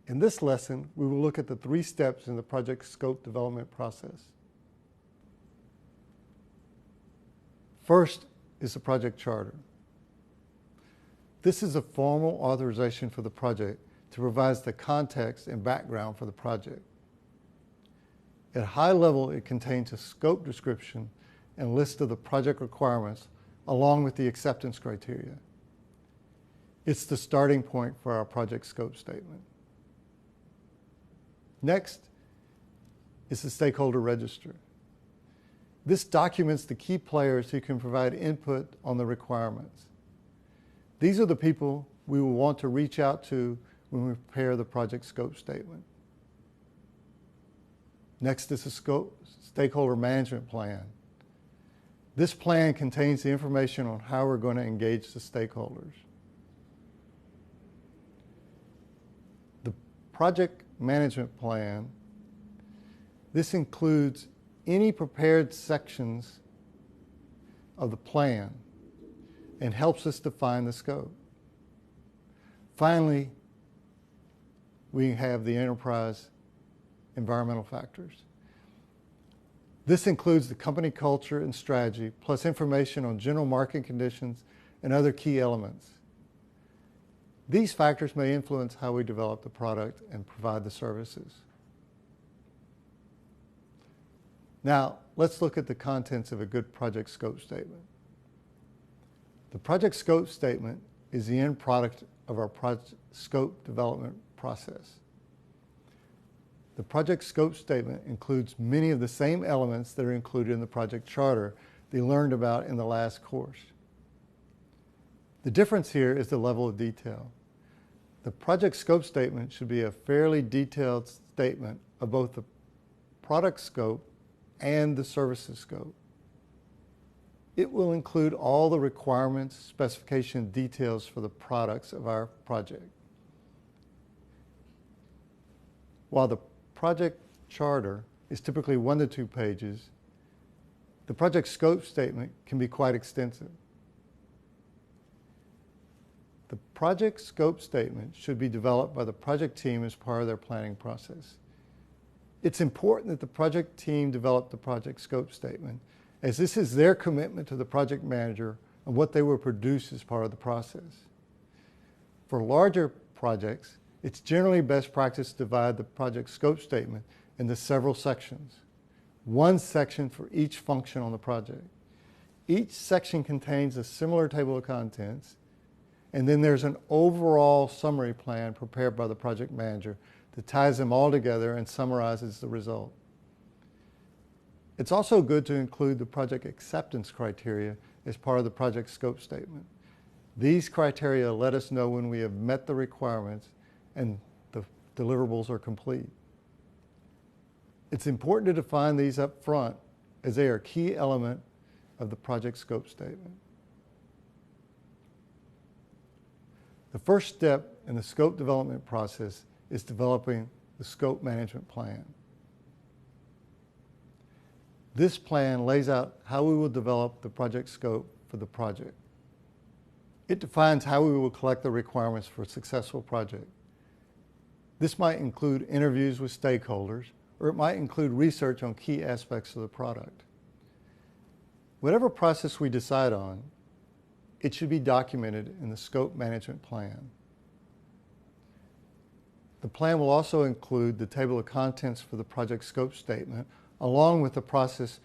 In this lesson, we will look at the 3 steps in the project scope development process. First is the project charter. This is a formal authorization for the project to provide the context and background for the project. At a high level, it contains a scope description and list of the project requirements along with the acceptance criteria. It's the starting point for our project scope statement. Next is the stakeholder register. This documents the key players who can provide input on the requirements. These are the people we will want to reach out to when we prepare the project scope statement. Next is the stakeholder management plan. This plan contains the information on how we're going to engage the stakeholders. The project management plan, this includes any prepared sections of the plan and helps us define the scope. Finally, we have the enterprise environmental factors. This includes the company culture and strategy, plus information on general market conditions and other key elements. These factors may influence how we develop the product and provide the services. Now, let's look at the contents of a good project scope statement. The project scope statement is the end product of our project scope development process. The project scope statement includes many of the same elements that are included in the project charter that you learned about in the last course. The difference here is the level of detail. The project scope statement should be a fairly detailed statement of both the product scope and the services scope. It will include all the requirements, specification details for the products of our project. While the project charter is typically 1 to 2 pages, the project scope statement can be quite extensive. The project scope statement should be developed by the project team as part of their planning process. It's important that the project team develop the project scope statement, as this is their commitment to the project manager and what they will produce as part of the process. For larger projects, it's generally best practice to divide the project scope statement into several sections. 1 section for each function on the project. Each section contains a similar table of contents, and then there's an overall summary plan prepared by the project manager that ties them all together and summarizes the result. It's also good to include the project acceptance criteria as part of the project scope statement. These criteria let us know when we have met the requirements and the deliverables are complete. It's important to define these up front as they are a key element of the project scope statement. The first step in the scope development process is developing the scope management plan. This plan lays out how we will develop the project scope for the project. It defines how we will collect the requirements for a successful project. This might include interviews with stakeholders, or it might include research on key aspects of the product. Whatever process we decide on, it should be documented in the scope management plan. The plan will also include the table of contents for the project scope statement, along with the process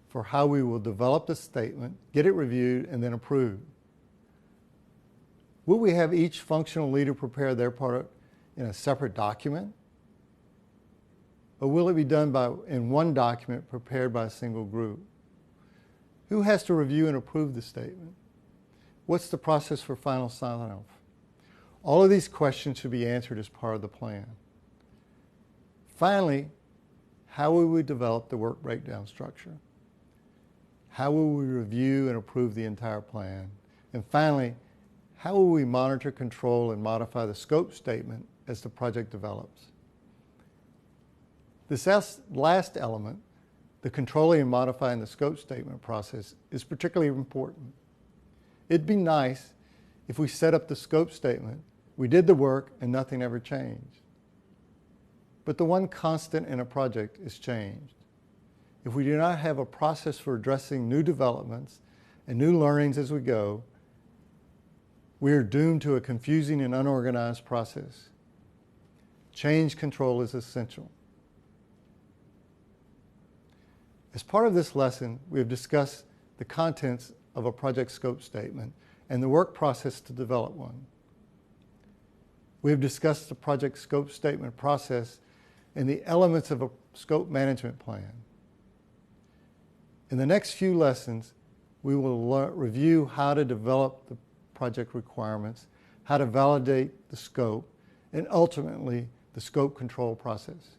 for how we will develop the statement, get it reviewed, and then approved. Will we have each functional leader prepare their part in a separate document? Or will it be done in one document prepared by a single group? Who has to review and approve the statement? What's the process for final sign-off? All of these questions should be answered as part of the plan. Finally, how will we develop the work breakdown structure? How will we review and approve the entire plan? And finally, how will we monitor, control, and modify the scope statement as the project develops? This last element, the controlling and modifying the scope statement process, is particularly important. It'd be nice if we set up the scope statement, we did the work, and nothing ever changed. but the one constant in a project is change. If we do not have a process for addressing new developments and new learnings as we go, we are doomed to a confusing and unorganized process. Change control is essential. As part of this lesson, we have discussed the contents of a project scope statement and the work process to develop one. We have discussed the project scope statement process and the elements of a scope management plan. In the next few lessons, we will review how to develop the project requirements, how to validate the scope, and ultimately the scope control process.